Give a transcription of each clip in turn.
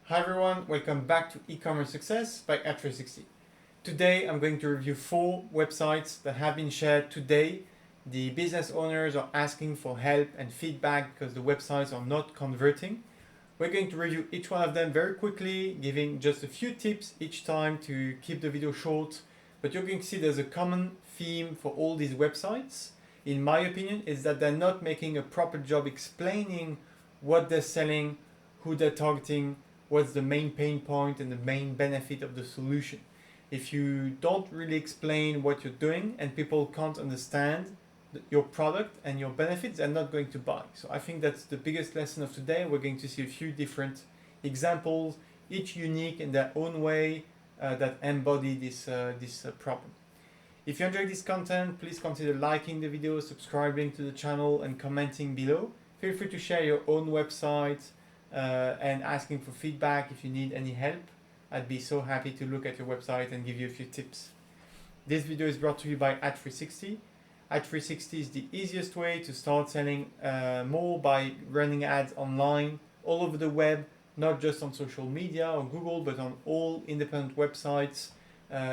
Hi everyone, welcome back to E-commerce Success by At360. Today I'm going to review 4 websites that have been shared today. The business owners are asking for help and feedback because the websites are not converting. We're going to review each one of them very quickly, giving just a few tips each time to keep the video short. But you're going to see there's a common theme for all these websites. In my opinion, is that they're not making a proper job explaining what they're selling, who they're targeting, what's the main pain point and the main benefit of the solution. If you don't really explain what you're doing and people can't understand your product and your benefits, they're not going to buy. So I think that's the biggest lesson of today. We're going to see a few different examples, each unique in their own way, that embody this problem. If you enjoyed this content, please consider liking the video, subscribing to the channel and commenting below. Feel free to share your own website, and asking for feedback if you need any help. I'd be so happy to look at your website and give you a few tips. This video is brought to you by At360. At360 is the easiest way to start selling more by running ads online, all over the web, not just on social media or Google, but on all independent websites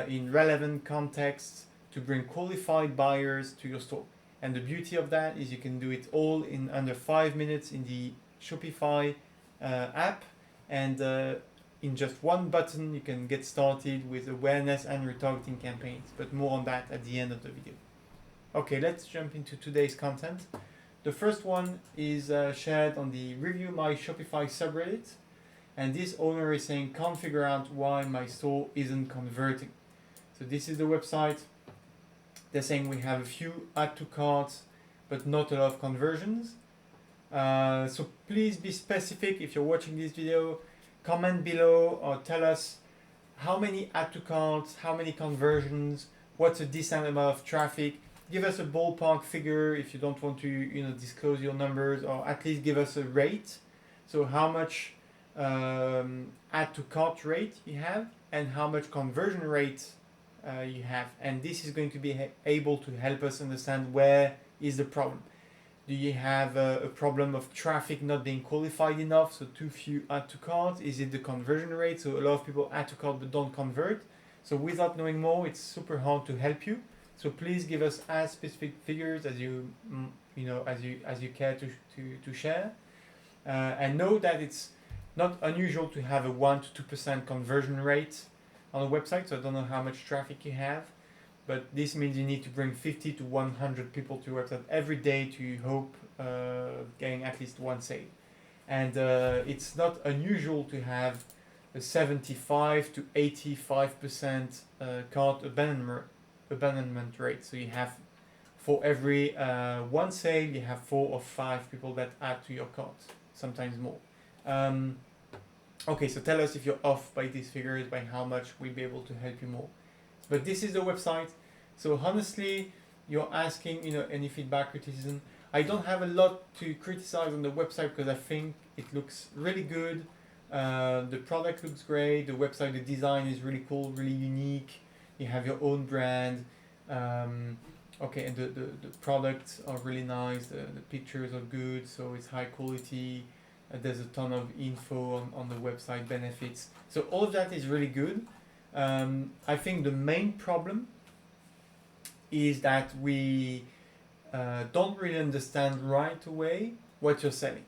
in relevant contexts to bring qualified buyers to your store. And the beauty of that is you can do it all in under 5 minutes in the Shopify app, and in just one button you can get started with awareness and retargeting campaigns, but more on that at the end of the video. Okay, let's jump into today's content. The first one is shared on the Review My Shopify subreddit, and this owner is saying, can't figure out why my store isn't converting. So this is the website. They're saying we have a few add to carts but not a lot of conversions. So please be specific if you're watching this video. Comment below or tell us how many add to carts, how many conversions, what's a decent amount of traffic. Give us a ballpark figure if you don't want to disclose your numbers, or at least give us a rate. So how much add to cart rate you have and how much conversion rate you have. And this is going to be able to help us understand where is the problem. Do you have a problem of traffic not being qualified enough, so too few add to cart? Is it the conversion rate, so a lot of people add to cart but don't convert? So without knowing more, it's super hard to help you. So please give us as specific figures as you care to share, and know that it's not unusual to have a 1 to 2% conversion rate on a website. So I don't know how much traffic you have, but this means you need to bring 50 to 100 people to your website every day to hope getting at least one sale. And it's not unusual to have a 75 to 85% cart abandonment rate. So you have, for every one sale, you have 4 or 5 people that add to your cart, sometimes more. Okay, so tell us if you're off by these figures, by how much we'll be able to help you more. But this is the website. So honestly, you're asking, any feedback, criticism. I don't have a lot to criticize on the website because I think it looks really good. The product looks great. The website, the design is really cool, really unique. You have your own brand. Okay, and the products are really nice. The pictures are good, so it's high quality. There's a ton of info on the website, benefits. So all of that is really good. I think the main problem is that we don't really understand right away what you're selling.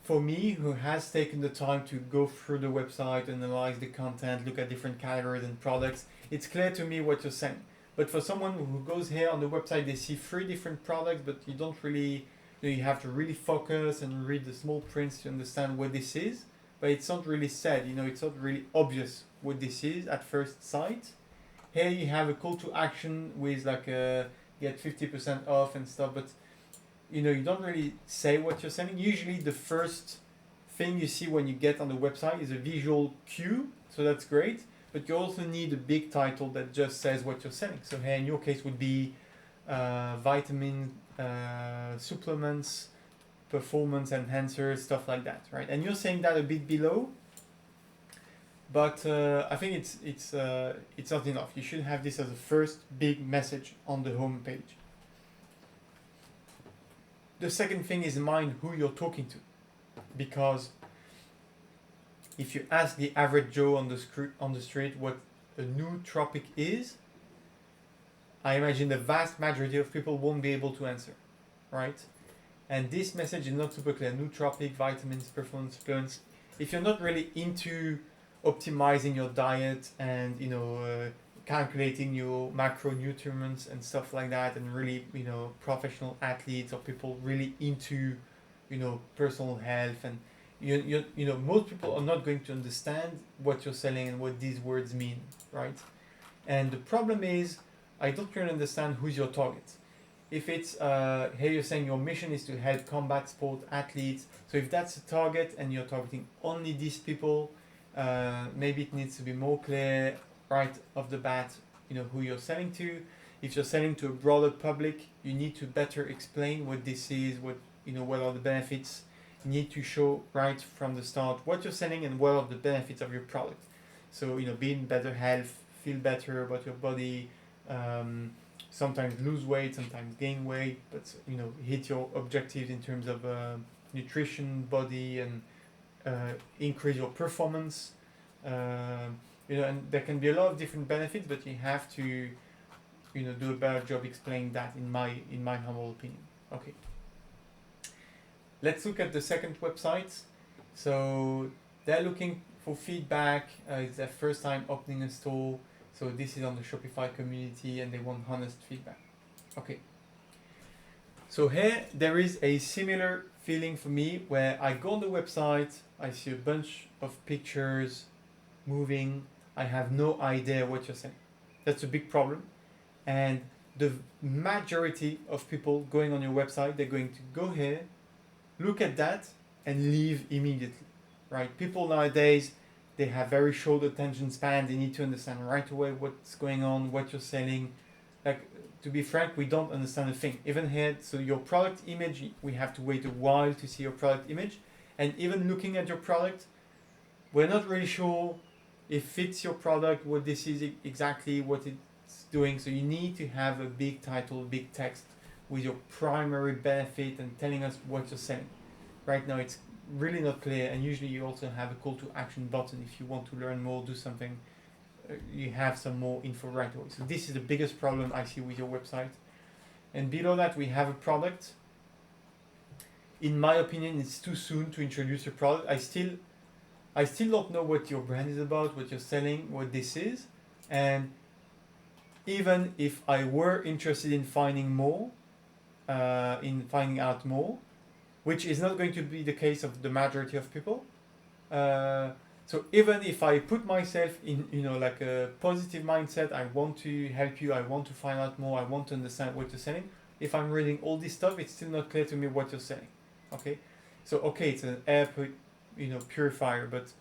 For me, who has taken the time to go through the website, analyze the content, look at different categories and products, it's clear to me what you're selling. But for someone who goes here on the website, they see 3 different products, but you don't really, you have to really focus and read the small prints to understand what this is. But it's not really said, it's not really obvious what this is at first sight. Here you have a call to action with like a get 50% off and stuff, but you don't really say what you're selling. Usually the first thing you see when you get on the website is a visual cue, so that's great, but you also need a big title that just says what you're selling. So here in your case would be vitamin supplements, performance enhancers, stuff like that, right? And you're saying that a bit below, but I think it's not enough. You should have this as a first big message on the home page. The second thing is mind who you're talking to, because if you ask the average Joe on the street what a nootropic is, I imagine the vast majority of people won't be able to answer, right? And this message is not super clear. Nootropic, vitamins, performance supplements. If you're not really into optimizing your diet and calculating your macronutrients and stuff like that, and really professional athletes or people really into personal health, and most people are not going to understand what you're selling and what these words mean, right? And the problem is, I don't really understand who's your target. If it's here you're saying your mission is to help combat sport athletes, so if that's a target and you're targeting only these people, maybe it needs to be more clear right off the bat, who you're selling to. If you're selling to a broader public, you need to better explain what this is, what are the benefits. You need to show right from the start what you're selling and what are the benefits of your product. So be in better health, feel better about your body, sometimes lose weight, sometimes gain weight, but hit your objectives in terms of nutrition, body, and increase your performance. And there can be a lot of different benefits, but you have to do a better job explaining that, in my humble opinion. Okay, let's look at the second website. So they're looking for feedback. It's their first time opening a store, so this is on the Shopify community and they want honest feedback. Okay, so here there is a similar feeling for me where I go on the website, I see a bunch of pictures moving, I have no idea what you're saying. That's a big problem. And the majority of people going on your website, they're going to go here, look at that, and leave immediately, right? People nowadays, they have very short attention span. They need to understand right away what's going on, what you're selling. Like, to be frank, we don't understand a thing. Even here, so your product image, we have to wait a while to see your product image. And even looking at your product, we're not really sure if it fits your product, what this is exactly, what it's doing. So you need to have a big title, big text with your primary benefit and telling us what you're selling. Right now it's really not clear, and usually you also have a call to action button. If you want to learn more, do something, you have some more info right away. So this is the biggest problem I see with your website. And below that we have a product. In my opinion, it's too soon to introduce a product. I still don't know what your brand is about, what you're selling, what this is. And even if I were interested in finding out more, which is not going to be the case of the majority of people. So even if I put myself in, like a positive mindset, I want to help you, I want to find out more, I want to understand what you're selling. If I'm reading all this stuff, it's still not clear to me what you're selling. Okay, so it's an air purifier, but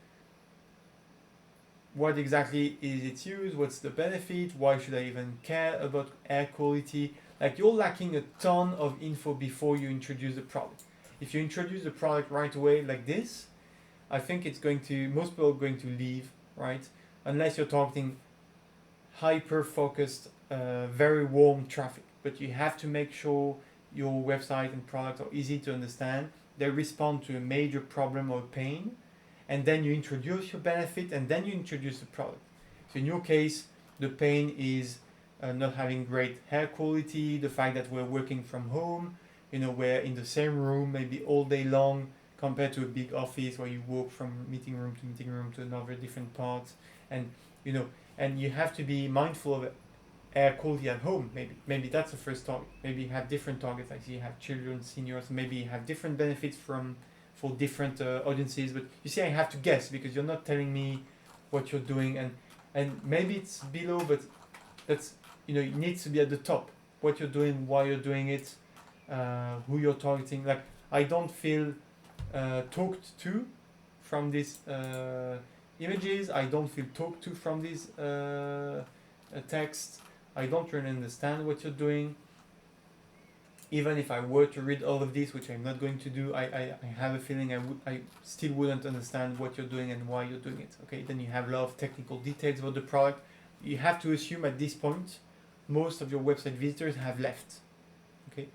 what exactly is its use? What's the benefit? Why should I even care about air quality? Like, you're lacking a ton of info before you introduce the product. If you introduce the product right away like this, I think most people are going to leave, right? Unless you're targeting hyper-focused, very warm traffic. But you have to make sure your website and product are easy to understand. They respond to a major problem or pain, and then you introduce your benefit, and then you introduce the product. So in your case, the pain is not having great hair quality, the fact that we're working from home, we're in the same room maybe all day long, compared to a big office where you walk from meeting room to another different parts, and and you have to be mindful of air quality at home. Maybe that's the first target. Maybe you have different targets. Like you have children, seniors. Maybe you have different benefits for different audiences. But you see, I have to guess because you're not telling me what you're doing, and maybe it's below, but that's it needs to be at the top. What you're doing, why you're doing it, who you're targeting. Like, I don't feel talked to from these images. I don't feel talked to from these texts. I don't really understand what you're doing. Even if I were to read all of this, which I'm not going to do, I have a feeling I still wouldn't understand what you're doing and why you're doing it. Okay, then you have a lot of technical details about the product. You have to assume at this point most of your website visitors have left. Okay,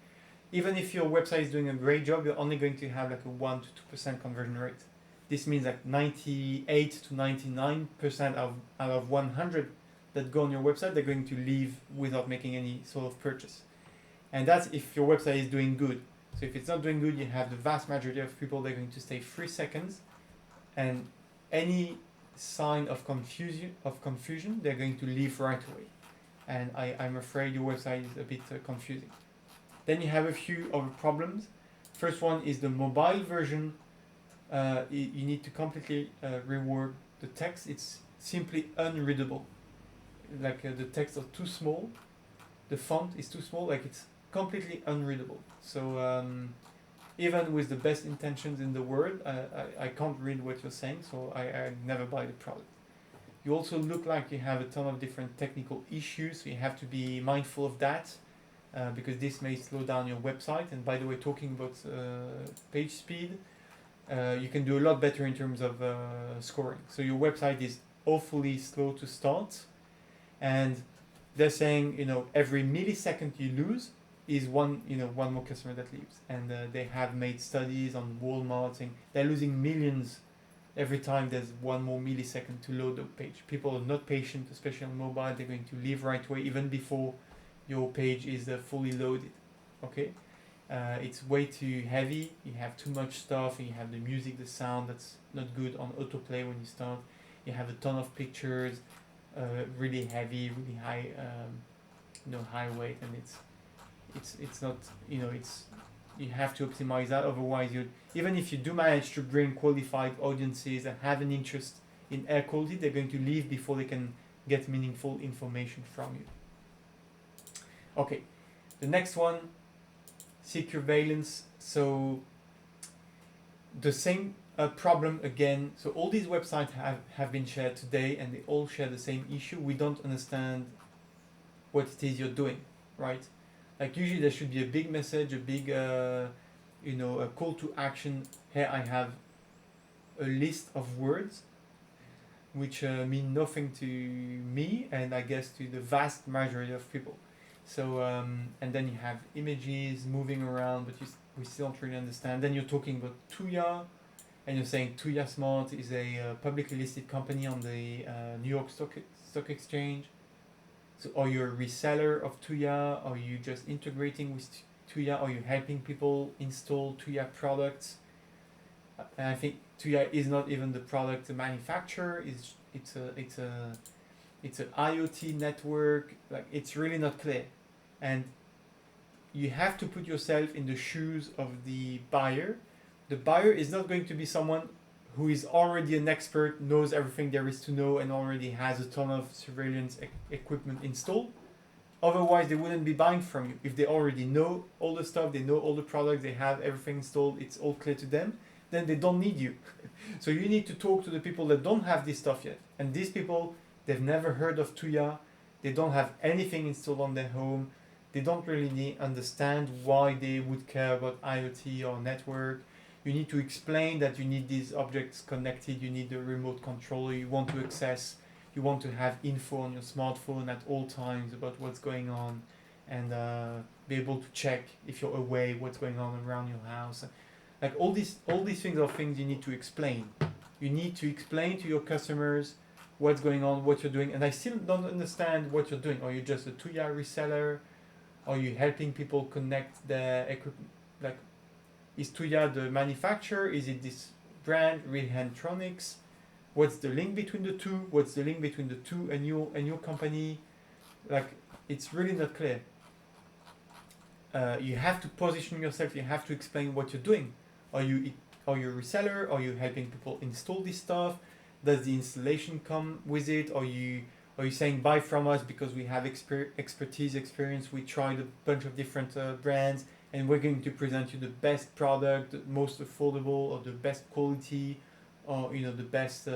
even if your website is doing a great job, you're only going to have like a 1 to 2% conversion rate. This means like 98 to 99% out of 100 that go on your website, they're going to leave without making any sort of purchase. And that's if your website is doing good. So if it's not doing good, you have the vast majority of people, they're going to stay 3 seconds, and any sign of confusion, they're going to leave right away. And I'm afraid your website is a bit confusing. Then you have a few other problems. First one is the mobile version. You need to completely rework the text. It's simply unreadable. Like the text are too small, the font is too small, like it's completely unreadable. So even with the best intentions in the world, I can't read what you're saying, so I never buy the product. You also look like you have a ton of different technical issues, so you have to be mindful of that, because this may slow down your website. And by the way, talking about page speed, you can do a lot better in terms of scoring. So your website is awfully slow to start, and they're saying, every millisecond you lose is one more customer that leaves. And they have made studies on Walmart saying they're losing millions every time there's one more millisecond to load the page. People are not patient, especially on mobile. They're going to leave right away, even before your page is fully loaded. Okay, it's way too heavy. You have too much stuff, and you have the music, the sound that's not good on autoplay when you start. You have a ton of pictures, really heavy, really high, high weight, and it's not, you have to optimize that. Otherwise, even if you do manage to bring qualified audiences that have an interest in air quality, they're going to leave before they can get meaningful information from you. Okay, the next one, secure valence. So the same problem again. So all these websites have been shared today, and they all share the same issue. We don't understand what it is you're doing, right? Like usually there should be a big message, a big, a call to action. Here I have a list of words which mean nothing to me, and I guess to the vast majority of people. So and then you have images moving around, but we still don't really understand. Then you're talking about Tuya, and you're saying Tuya Smart is a publicly listed company on the New York Stock Exchange. So are you a reseller of Tuya? Are you just integrating with Tuya? Are you helping people install Tuya products? And I think Tuya is not even the product manufacturer. It's an IoT network. Like, it's really not clear, and you have to put yourself in the shoes of the buyer. The buyer is not going to be someone who is already an expert, knows everything there is to know, and already has a ton of surveillance equipment installed. Otherwise, they wouldn't be buying from you. If they already know all the stuff, they know all the products, they have everything installed, it's all clear to them, then they don't need you. So you need to talk to the people that don't have this stuff yet. And these people, they've never heard of Tuya, they don't have anything installed on their home, they don't really understand why they would care about IoT or network. You need to explain that you need these objects connected, you need a remote controller, you want to access, you want to have info on your smartphone at all times about what's going on, and be able to check if you're away what's going on around your house. Like all these things are things you need to explain. You need to explain to your customers what's going on, what you're doing, and I still don't understand what you're doing. Are you just a Tuya reseller? Are you helping people connect their equipment? Like, is Tuya the manufacturer? Is it this brand, Retargeting? What's the link between the two? What's the link between the two and your company? Like, it's really not clear. You have to position yourself. You have to explain what you're doing. Are you a reseller? Are you helping people install this stuff? Does the installation come with it? Are you saying buy from us because we have experience? We tried a bunch of different brands, and we're going to present you the best product, the most affordable, or the best quality, or the best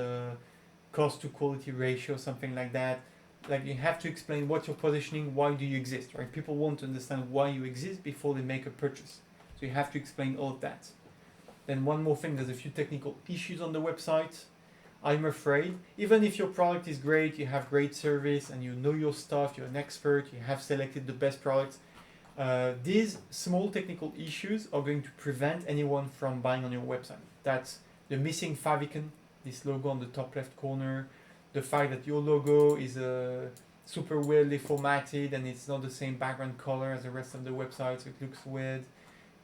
cost to quality ratio, something like that. Like, you have to explain what you're positioning, why do you exist, right? People want to understand why you exist before they make a purchase. So you have to explain all of that. Then one more thing, there's a few technical issues on the website. I'm afraid, even if your product is great, you have great service, and you know your stuff, you're an expert, you have selected the best products, these small technical issues are going to prevent anyone from buying on your website. That's the missing favicon, this logo on the top left corner, the fact that your logo is super weirdly formatted and it's not the same background color as the rest of the website, so it looks weird.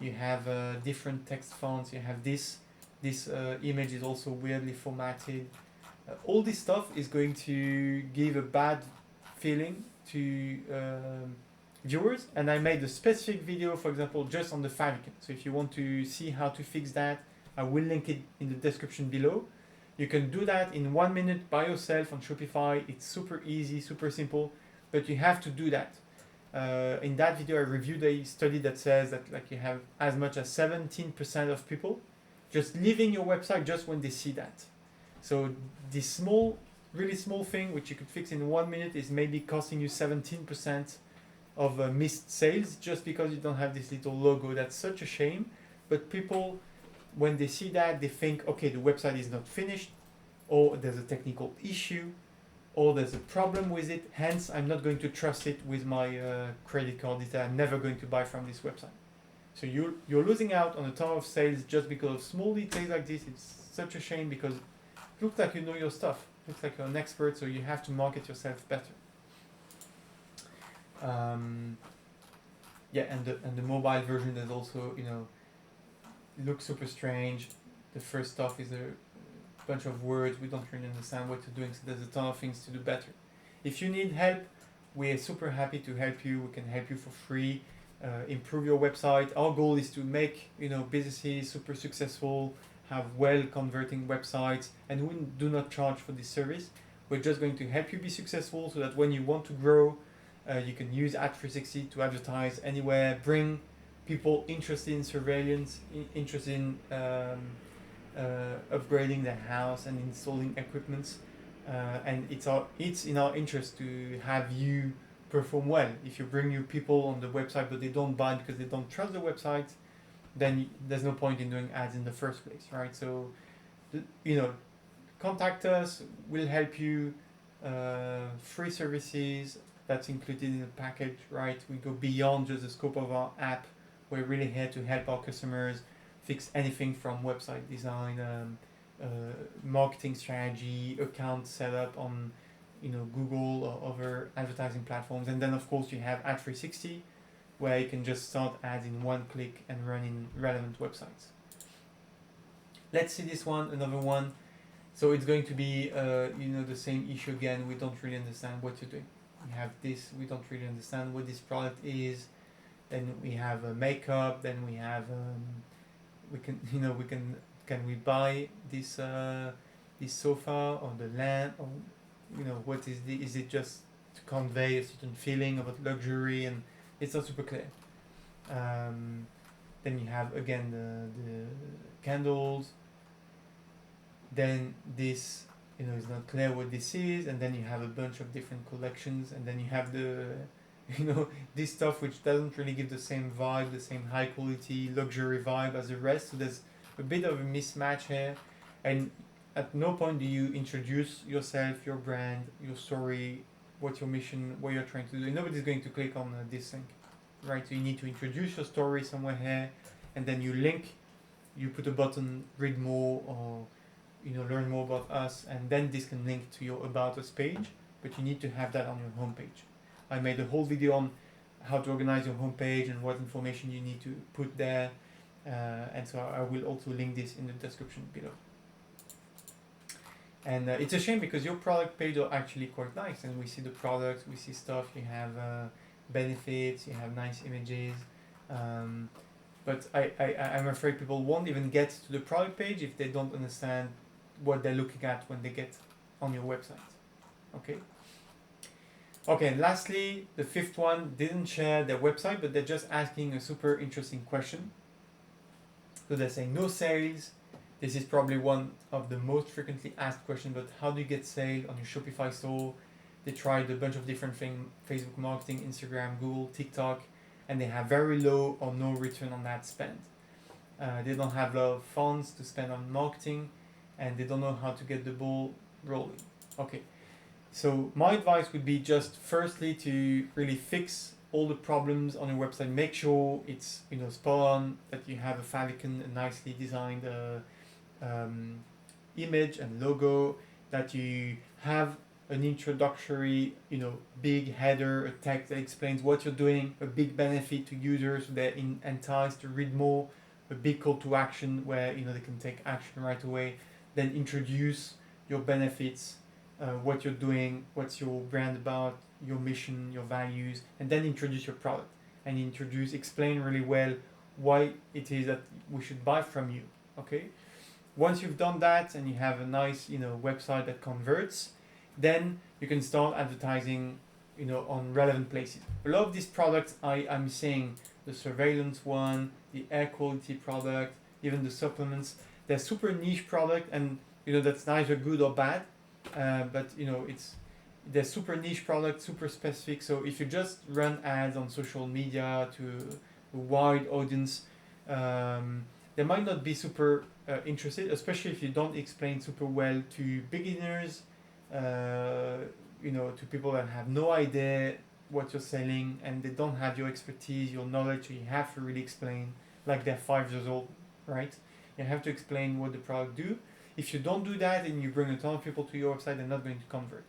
You have different text fonts. You have this image is also weirdly formatted. All this stuff is going to give a bad feeling to viewers, and I made a specific video, for example, just on the favicon. So if you want to see how to fix that, I will link it in the description below. You can do that in 1 minute by yourself on Shopify. It's super easy, super simple, but you have to do that. In that video, I reviewed a study that says that like you have as much as 17% of people just leaving your website just when they see that. So this small, really small thing, which you could fix in 1 minute, is maybe costing you 17% of missed sales just because you don't have this little logo. That's such a shame. But people, when they see that, they think, okay, the website is not finished, or there's a technical issue, or there's a problem with it. Hence, I'm not going to trust it with my credit card data. I'm never going to buy from this website. So you're losing out on a ton of sales just because of small details like this. It's such a shame because it looks like you know your stuff. It looks like you're an expert, so you have to market yourself better. Yeah, and the mobile version is also, it looks super strange. The first stuff is a bunch of words. We don't really understand what you're doing, so there's a ton of things to do better. If you need help, we're super happy to help you. We can help you for free. Improve your website. Our goal is to make businesses super successful, have well converting websites, and we do not charge for this service. We're just going to help you be successful so that when you want to grow, you can use Ad360 to advertise anywhere, bring people interested in surveillance, interested in upgrading their house and installing equipments, and it's in our interest to have you perform well. If you bring new people on the website but they don't buy because they don't trust the website, then there's no point in doing ads in the first place, right? So, contact us. We'll help you. Free services that's included in the package, right? We go beyond just the scope of our app. We're really here to help our customers fix anything from website design, marketing strategy, account setup on Google or other advertising platforms. And then of course you have Ad360, where you can just start ads in one click and run in relevant websites. Let's see this one, another one. So it's going to be the same issue again. We don't really understand what you're doing. We have this, we don't really understand what this product is. Then we have makeup. Then we have can we buy this this sofa or the lamp, or what is it just to convey a certain feeling about luxury, and it's not super clear. Then you have again the candles. Then this is not clear what this is, and then you have a bunch of different collections, and then you have the this stuff which doesn't really give the same vibe, the same high quality luxury vibe as the rest. So there's a bit of a mismatch here, and at no point do you introduce yourself, your brand, your story, what's your mission, what you're trying to do. Nobody's going to click on this link, right? So you need to introduce your story somewhere here, and then you link, you put a button, read more, or learn more about us, and then this can link to your About Us page, but you need to have that on your homepage. I made a whole video on how to organize your homepage and what information you need to put there, and so I will also link this in the description below. And it's a shame because your product page are actually quite nice, and we see the products, we see stuff, you have benefits, you have nice images, but I'm afraid people won't even get to the product page if they don't understand what they're looking at when they get on your website. Okay, and lastly, the fifth one didn't share their website, but they're just asking a super interesting question. So they're saying no sales. This is probably one of the most frequently asked questions, but how do you get sales on your Shopify store? They tried a bunch of different things, Facebook marketing, Instagram, Google, TikTok, and they have very low or no return on that spend. They don't have a lot of funds to spend on marketing, and they don't know how to get the ball rolling. Okay, so my advice would be just firstly to really fix all the problems on your website. Make sure it's spot on, that you have a favicon, a nicely designed image and logo, that you have an introductory, big header, a text that explains what you're doing, a big benefit to users so they're enticed to read more, a big call to action where they can take action right away. Then introduce your benefits, what you're doing, what's your brand about, your mission, your values, and then introduce your product and explain really well why it is that we should buy from you. Okay. Once you've done that and you have a nice website that converts, then you can start advertising on relevant places. A lot of these products I'm saying, the surveillance one, the air quality product, even the supplements, they're super niche product, and that's neither good or bad, but they're super niche product, super specific. So if you just run ads on social media to a wide audience, they might not be super interested, especially if you don't explain super well to beginners, to people that have no idea what you're selling and they don't have your expertise, your knowledge. So you have to really explain like they're 5 years old, right? You have to explain what the product do. If you don't do that and you bring a ton of people to your website, they're not going to convert.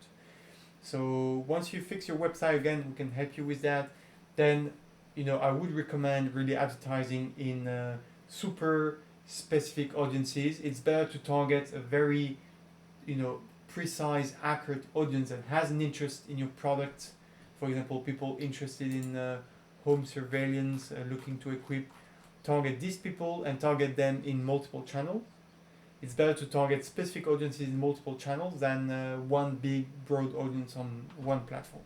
So once you fix your website, again, we can help you with that. Then, I would recommend really advertising in super specific audiences. It's better to target a very, precise, accurate audience that has an interest in your product. For example, people interested in home surveillance, looking to equip. Target these people and target them in multiple channels. It's better to target specific audiences in multiple channels than one big broad audience on one platform.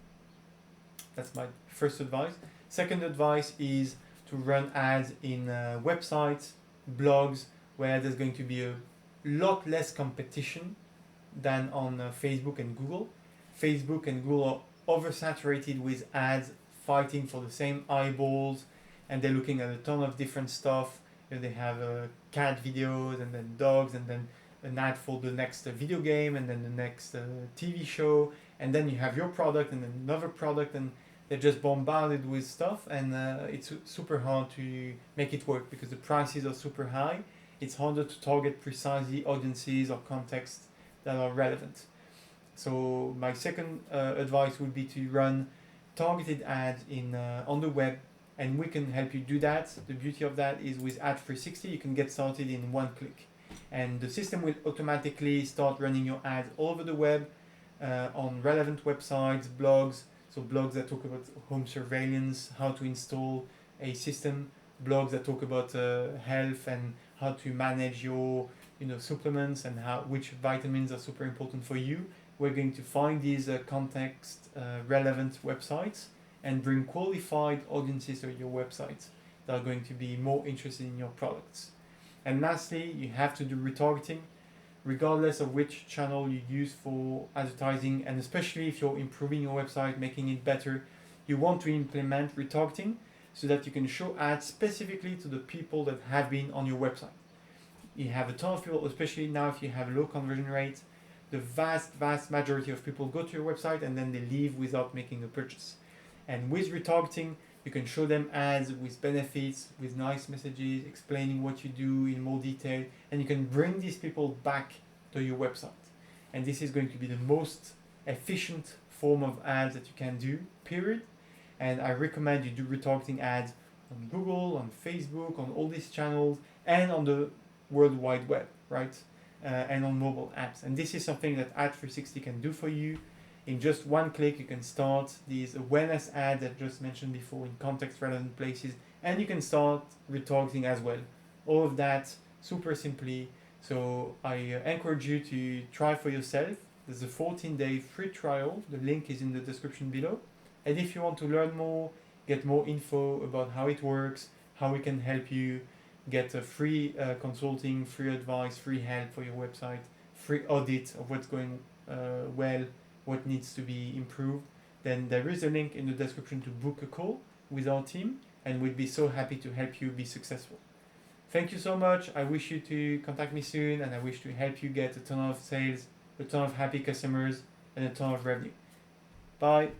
That's my first advice. Second advice is to run ads in websites, blogs, where there's going to be a lot less competition than on Facebook and Google. Facebook and Google are oversaturated with ads fighting for the same eyeballs, and they're looking at a ton of different stuff. They have cat videos, and then dogs, and then an ad for the next video game, and then the next TV show, and then you have your product, and then another product, and they're just bombarded with stuff, and it's super hard to make it work because the prices are super high. It's harder to target precisely audiences or contexts that are relevant. So my second advice would be to run targeted ads on the web, and we can help you do that. The beauty of that is with Ad 360, you can get started in one click, and the system will automatically start running your ads all over the web, on relevant websites, blogs. So blogs that talk about home surveillance, how to install a system, blogs that talk about health and how to manage your supplements and which vitamins are super important for you. We're going to find these context relevant websites and bring qualified audiences to your website that are going to be more interested in your products. And lastly, you have to do retargeting, regardless of which channel you use for advertising, and especially if you're improving your website, making it better, you want to implement retargeting so that you can show ads specifically to the people that have been on your website. You have a ton of people, especially now if you have low conversion rate, the vast majority of people go to your website and then they leave without making a purchase. And with retargeting, you can show them ads with benefits, with nice messages, explaining what you do in more detail, and you can bring these people back to your website. And this is going to be the most efficient form of ads that you can do, period. And I recommend you do retargeting ads on Google, on Facebook, on all these channels, and on the World Wide Web, right? And on mobile apps. And this is something that Ad 360 can do for you. In just one click, you can start these awareness ads that I just mentioned before in context relevant places, and you can start retargeting as well. All of that super simply. So I encourage you to try for yourself. There's a 14-day free trial. The link is in the description below. And if you want to learn more, get more info about how it works, how we can help you, get a free consulting, free advice, free help for your website, free audit of what's going well, what needs to be improved, then there is a link in the description to book a call with our team, and we'd be so happy to help you be successful. Thank you so much. I wish you to contact me soon, and I wish to help you get a ton of sales, a ton of happy customers, and a ton of revenue. Bye.